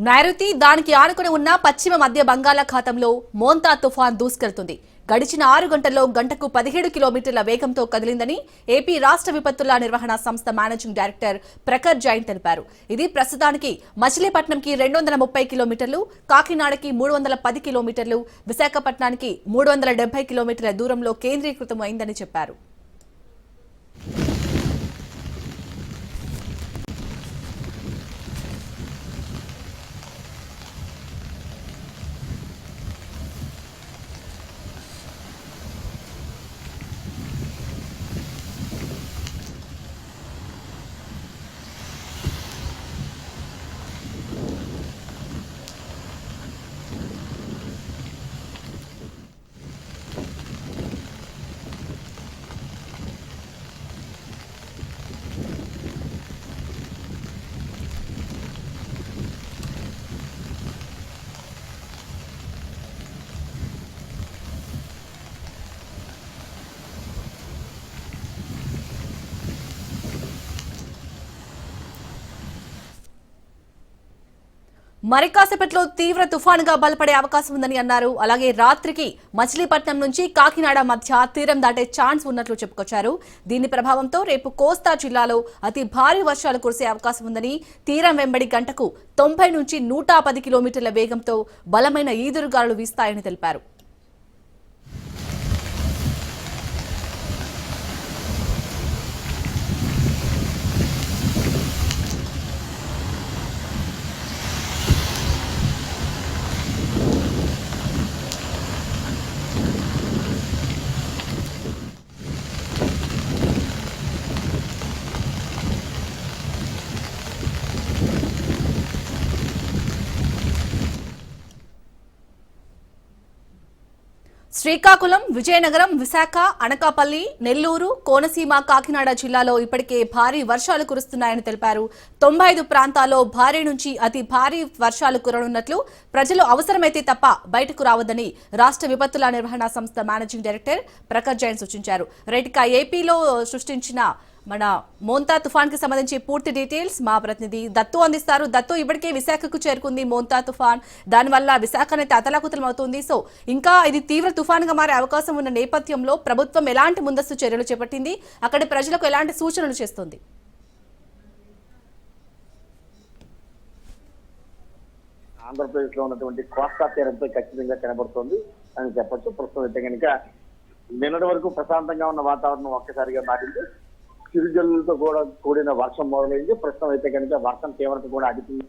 నైరుతి దానికి ఆనుకుని ఉన్న పశ్చిమ మధ్య బంగాళాఖాతంలో మోంతా తుఫాన్ దూసుకెళ్తుంది. గడిచిన 6 గంటల్లో గంటకు 17 కిలోమీటర్ల వేగంతో కదిలిందని ఏపీ రాష్ట్ర విపత్తుల నిర్వహణ సంస్థ మేనేజింగ్ డైరెక్టర్ ప్రఖర్ జైన్ తెలిపారు. ఇది ప్రస్తుతానికి మచిలీపట్నంకి 230 కిలోమీటర్లు, కాకినాడకి 310 కిలోమీటర్లు, విశాఖపట్నానికి 370 కిలోమీటర్ల దూరంలో కేంద్రీకృతం అయిందని చెప్పారు. మరి కాసేపట్లో తీవ్ర తుఫానుగా బలపడే అవకాశం ఉందని అన్నారు. అలాగే రాత్రికి మచిలీపట్నం నుంచి కాకినాడ మధ్య తీరం దాటే ఛాన్స్ ఉన్నట్లు చెప్పుకొచ్చారు. దీని ప్రభావంతో రేపు కోస్తా జిల్లాలో అతి భారీ వర్షాలు కురిసే అవకాశం ఉందని, తీరం వెంబడి గంటకు 90 నుంచి 110 కిలోమీటర్ల వేగంతో బలమైన ఈదురుగాలులు వీస్తాయని తెలిపారు. శ్రీకాకుళం, విజయనగరం, విశాఖ, అనకాపల్లి, నెల్లూరు, కోనసీమ, కాకినాడ జిల్లాలో ఇప్పటికే భారీ వర్షాలు కురుస్తున్నాయని తెలిపారు. 95 ప్రాంతాల్లో భారీ నుంచి అతి భారీ వర్షాలు కురనున్నట్లు, ప్రజలు అవసరమైతే తప్ప బయటకు రావద్దని రాష్ట్ర విపత్తుల నిర్వహణ సంస్థ మేనేజింగ్ డైరెక్టర్ ప్రఖర్ జైన్ సూచించారు. రైట్గా ఏపీలో సృష్టించిన మన మోంతా తుఫాన్ కి సంబంధించి పూర్తి డీటెయిల్స్ మా ప్రతినిధి దత్తు అందిస్తారు. దత్తు, ఇప్పటికే విశాఖకు చేరుకుంది మోంతా తుఫాన్, దానివల్ల విశాఖ అనేది అతలాకుతలం అవుతుంది. సో ఇంకా ఇది తీవ్ర తుఫాన్ గా మారే అవకాశం ఉన్న నేపథ్యంలో ప్రభుత్వం ఎలాంటి ముందస్తు చర్యలు చేపట్టింది, అక్కడి ప్రజలకు ఎలాంటి సూచనలు చేస్తుంది? ఆంధ్రప్రదేశ్ లో ఉన్నటువంటి కోస్తా తీరంపై ఖచ్చితంగా కనబడుతోంది అని చెప్పొచ్చు. ప్రస్తుతం అయితే కనుక నిన్నటి వరకు ప్రశాంతంగా ఉన్న వాతావరణం ఒక్కసారిగా మారింది. చిరుజల్లులతో కూడా కూడిన వర్షం మొదలైంది. ప్రస్తుతం అయితే కనుక వర్షం తీవ్రత కూడా అడిగింది.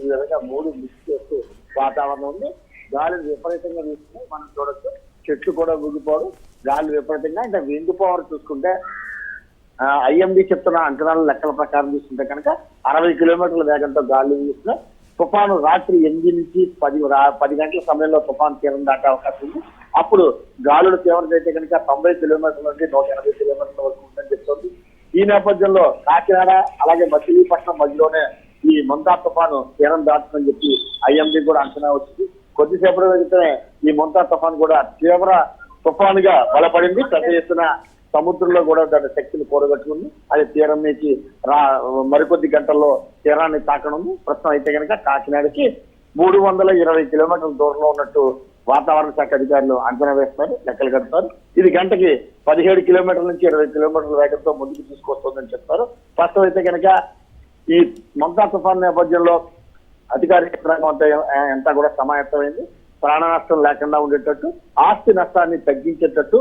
ఈ విధంగా 3 మిక్స్ చేస్తూ వాతావరణం ఉంది. గాలి విపరీతంగా వీస్తున్నాయి, మనం చూడొచ్చు. చెట్లు కూడా ఊగిపోవడం, గాలి విపరీతంగా. ఇంకా విండ్ పవర్ చూసుకుంటే ఐఎండీ చెప్తున్న అంచనాల లెక్కల ప్రకారం చూసుకుంటే కనుక 60 కిలోమీటర్ల వేగంతో గాలి వీస్తున్నాయి. తుఫాను రాత్రి 8 నుంచి 10 గంటల సమయంలో తుఫాను తీరం దాటే అవకాశం ఉంది. అప్పుడు గాలుల తీవ్రత అయితే కనుక 90 కిలోమీటర్ల నుండి 180 కిలోమీటర్ల వరకు ఉందని చెప్తోంది. ఈ నేపథ్యంలో కాకినాడ అలాగే మచిలీపట్నం మధ్యలోనే ఈ మోంతా తుఫాను తీరం దాటుతుందని చెప్పి ఐఎండీ కూడా అంచనా వచ్చింది. కొద్దిసేపటి క్రితమే ఈ మోంతా తుఫాను కూడా తీవ్ర తుఫానుగా బలపడింది. పెద్ద ఎత్తున సముద్రంలో కూడా దాని శక్తిని కూడగట్టుకుంది. అది తీరం నుంచి మరికొద్ది గంటల్లో తీరాన్ని తాకనుంది. ప్రస్తుతం అయితే కనుక కాకినాడకి 320 కిలోమీటర్ల దూరంలో ఉన్నట్టు వాతావరణ శాఖ అధికారులు అంచనా వేస్తున్నారు, లెక్కలు కడతారు. ఇది గంటకి 17 కిలోమీటర్ల నుంచి 20 కిలోమీటర్ల వేగంతో ముందుకు తీసుకొస్తుందని చెప్తారు. ప్రస్తుతం అయితే కనుక ఈ మోంతా తుఫాన్ నేపథ్యంలో అధికార యంత్రాంగం అంతా కూడా సమాయత్తమైంది. ప్రాణ నష్టం లేకుండా ఉండేటట్టు, ఆస్తి నష్టాన్ని తగ్గించేటట్టు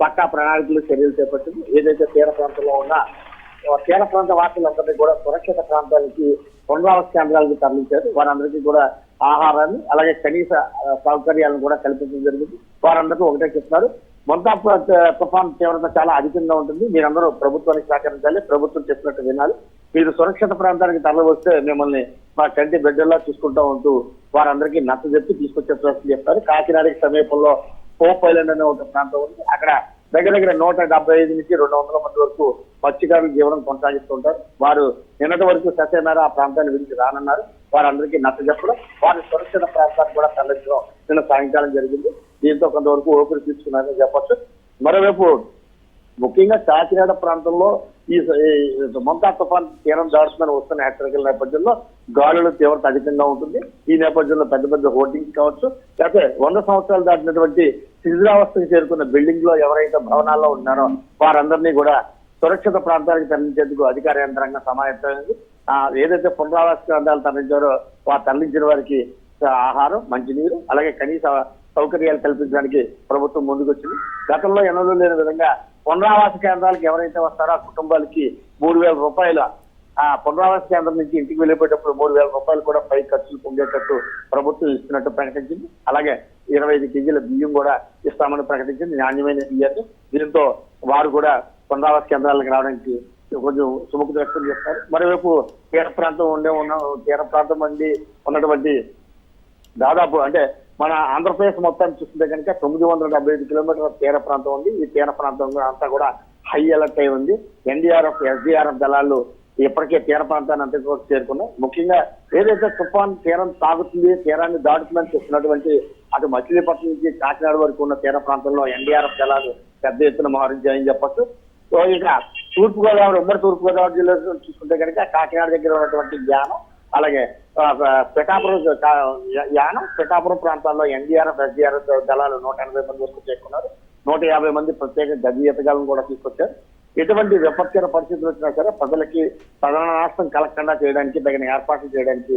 పక్కా ప్రణాళికలు చర్యలు చేపట్టింది. ఏదైతే తీర ప్రాంతంలో ఉన్న తీర ప్రాంత వాసులందరినీ కూడా సురక్షిత ప్రాంతాలకి, పునరావాస కేంద్రాలకు తరలించారు. వారందరికీ కూడా ఆహారాన్ని అలాగే కనీస సౌకర్యాలను కూడా కల్పించడం జరిగింది. వారందరికీ ఒకటే చెప్తున్నారు, మోంతా తుఫాన్ తీవ్రత చాలా అధికంగా ఉంటుంది, మీరందరూ ప్రభుత్వానికి సహకరించాలి, ప్రభుత్వం చెప్పినట్టు వినాలి, మీరు సురక్షిత ప్రాంతానికి తరలి వస్తే మిమ్మల్ని మా కంటి బిడ్డల్లా చూసుకుంటూ ఉంటూ వారందరికీ నచ్చ చెప్పి తీసుకొచ్చే ప్రయత్నం చేస్తారు. కాకినాడకి సమీపంలో పోప్ ఐలాండ్ అనే ఒక ప్రాంతం ఉంది. అక్కడ దగ్గర 175 నుంచి 200 మంది వరకు మత్స్యకారుల జీవనం కొనసాగిస్తుంటారు. వారు నిన్నటి వరకు సత్యనారాయణ ఆ ప్రాంతాన్ని విడిచి రానన్నారు. వారందరికీ నచ్చ చెప్పడం, వారి సురక్షిత ప్రాంతాన్ని కూడా తరలించడం నిన్న సాయంకాలం జరిగింది. దీంతో కొంతవరకు ఊపిరి తీసుకున్నారని చెప్పొచ్చు. మరోవైపు ముఖ్యంగా కాకినాడ ప్రాంతంలో ఈ మొంతా తుఫాన్ తీరం దాడుతుందని వస్తున్న హెచ్చరికల నేపథ్యంలో గాలుల తీవ్రత అధికంగా ఉంటుంది. ఈ నేపథ్యంలో పెద్ద పెద్ద హోర్డింగ్స్ కావచ్చు, లేకపోతే 100 సంవత్సరాలు దాటినటువంటి శిథిలావస్థకు చేరుకున్న బిల్డింగ్ లో ఎవరైతే భవనాల్లో ఉన్నారో వారందరినీ కూడా సురక్షిత ప్రాంతాలకు తరలించేందుకు అధికార యంత్రాంగం సమాయత్తమైంది. ఏదైతే పునరావాస కేంద్రాలు తరలించారో వారు తరలించిన వారికి ఆహారం, మంచినీరు, అలాగే కనీస సౌకర్యాలు కల్పించడానికి ప్రభుత్వం ముందుకొచ్చింది. గతంలో ఎన్నడూ లేని విధంగా పునరావాస కేంద్రాలకు ఎవరైతే వస్తారో ఆ కుటుంబాలకి 3,000 రూపాయల ఆ పునరావాస కేంద్రం నుంచి ఇంటికి వెళ్ళిపోయేటప్పుడు 3,000 రూపాయలు కూడా పై ఖర్చులు పొందేటట్టు ప్రభుత్వం ఇస్తున్నట్టు ప్రకటించింది. అలాగే 25 కేజీల బియ్యం కూడా ఇస్తామని ప్రకటించింది, నాణ్యమైన బియ్యాన్ని. దీంతో వారు కూడా పునరావాస కేంద్రాలకు రావడానికి కొంచెం సుముఖత వ్యక్తం చేస్తారు. మరోవైపు తీర ప్రాంతం ఉన్నటువంటి దాదాపు అంటే మన ఆంధ్రప్రదేశ్ మొత్తాన్ని చూస్తుంటే కనుక 975 కిలోమీటర్ల తీర ప్రాంతం ఉంది. ఈ తీర ప్రాంతం అంతా కూడా హై అలర్ట్ అయి ఉంది. ఎన్డీఆర్ఎఫ్, ఎస్డీఆర్ఎఫ్ దళాలు ఇప్పటికే తీర ప్రాంతాన్ని అంతా కూడా చేరుకున్నాయి. ముఖ్యంగా ఏదైతే తుఫాన్ తీరం తాగుతుంది, తీరాన్ని దాటుతుందని చెప్తున్నటువంటి అటు మచిలీపట్నం నుంచి కాకినాడ వరకు ఉన్న తీర ప్రాంతంలో ఎన్డీఆర్ఎఫ్ దళాలు పెద్ద ఎత్తున మోహరించాయని చెప్పొచ్చు. సో ఇక ఉమ్మడి తూర్పుగోదావరి జిల్లాలో చూసుకుంటే కనుక కాకినాడ దగ్గర ఉన్నటువంటి యానం, అలాగే పిఠాపురం ప్రాంతాల్లో ఎన్డీఆర్ఎఫ్, ఎస్డీఆర్ఎఫ్ దళాలు 180 మంది వరకు చేరుకున్నారు. 150 మంది ప్రత్యేక గది ఈతగాలను కూడా తీసుకొచ్చారు. ఎటువంటి విపత్కర పరిస్థితులు వచ్చినా సరే ప్రజలకి ప్రధాన నష్టం కలగకుండా చేయడానికి తగిన ఏర్పాట్లు చేయడానికి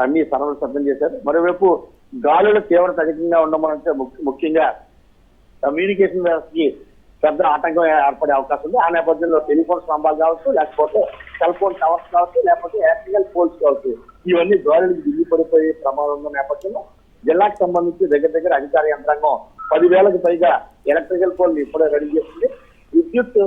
అన్ని సరళలు సిద్ధం చేశారు. మరోవైపు గాలుల తీవ్రత అధికంగా ఉండమనంటే ముఖ్యంగా కమ్యూనికేషన్ వ్యవస్థకి పెద్ద ఆటంకం ఏర్పడే అవకాశం ఉంది. ఆ నేపథ్యంలో టెలిఫోన్ స్తంభాలు కావచ్చు, లేకపోతే సెల్ ఫోన్ టవర్స్ కావచ్చు, లేకపోతే ఎలక్ట్రికల్ పోల్స్ కావచ్చు, ఇవన్నీ గాలులకు దిగి పడిపోయే ప్రమాదం ఉన్న నేపథ్యంలో జిల్లాకు సంబంధించి దగ్గర అధికార యంత్రాంగం 10,000కు పైగా ఎలక్ట్రికల్ పోల్ ఇప్పుడే రెడీ చేస్తుంది. విద్యుత్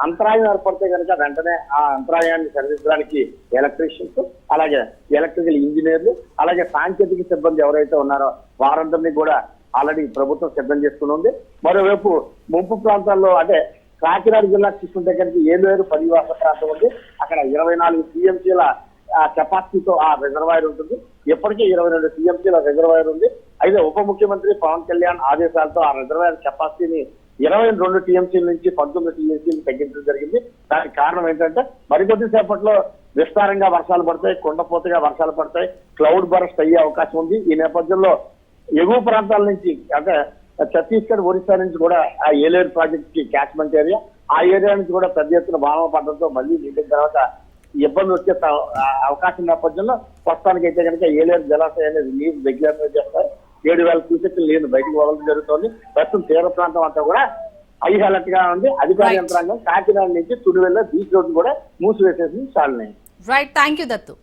అంతరాయం ఏర్పడితే కనుక వెంటనే ఆ అంతరాయాన్ని సరిదిద్దడానికి ఎలక్ట్రీషియన్స్, అలాగే ఎలక్ట్రికల్ ఇంజనీర్లు, అలాగే సాంకేతిక సిబ్బంది ఎవరైతే ఉన్నారో వారందరినీ కూడా ఆల్రెడీ ప్రభుత్వం సిద్ధం చేసుకుని ఉంది. మరోవైపు ముంపు ప్రాంతాల్లో అంటే కాకినాడ జిల్లా చూసుకుంటే కనుక ఏలేరు పరివాస ప్రాంతం ఉంది. అక్కడ 24 టీఎంసీల కెపాసిటీతో ఆ రిజర్వాయర్ ఉంటుంది. ఇప్పటికే 22 టీఎంసీల రిజర్వాయర్ ఉంది. అయితే ఉప ముఖ్యమంత్రి పవన్ కళ్యాణ్ ఆదేశాలతో ఆ రిజర్వాయర్ కెపాసిటీని 22 టీఎంసీల నుంచి 19 టీఎంసీలు తగ్గించడం జరిగింది. దానికి కారణం ఏంటంటే మరికొద్ది సేపట్లో విస్తారంగా వర్షాలు పడతాయి, కుండపోతగా వర్షాలు పడతాయి, క్లౌడ్ బరస్ట్ అయ్యే అవకాశం ఉంది. ఈ నేపథ్యంలో ఎగువ ప్రాంతాల నుంచి అంటే ఛత్తీస్గఢ్, ఒరిస్సా నుంచి కూడా ఆ ఏలేరు ప్రాజెక్ట్ కి క్యాచ్మెంట్ ఏరియా, ఆ ఏరియా నుంచి కూడా పెద్ద ఎత్తున వానలు పడడంతో మళ్ళీ నీటిన తర్వాత ఇబ్బంది వచ్చే అవకాశం నేపథ్యంలో ప్రస్తుతానికి అయితే కనుక ఏలేరు జలాశయాన్ని నీరు రెగ్యులర్ చేస్తారు. 7,000 క్యూసెక్ల నీరు బయటకు వదలడం జరుగుతోంది. ప్రస్తుతం తీర ప్రాంతం అంతా కూడా హై అలర్ట్ గా ఉంది. అధికార యంత్రాంగం కాకినాడ నుంచి తుడివెల్ల బీచ్ రోడ్డు కూడా మూసివేసేసి చాలినాయి. Right, thank you Dattu.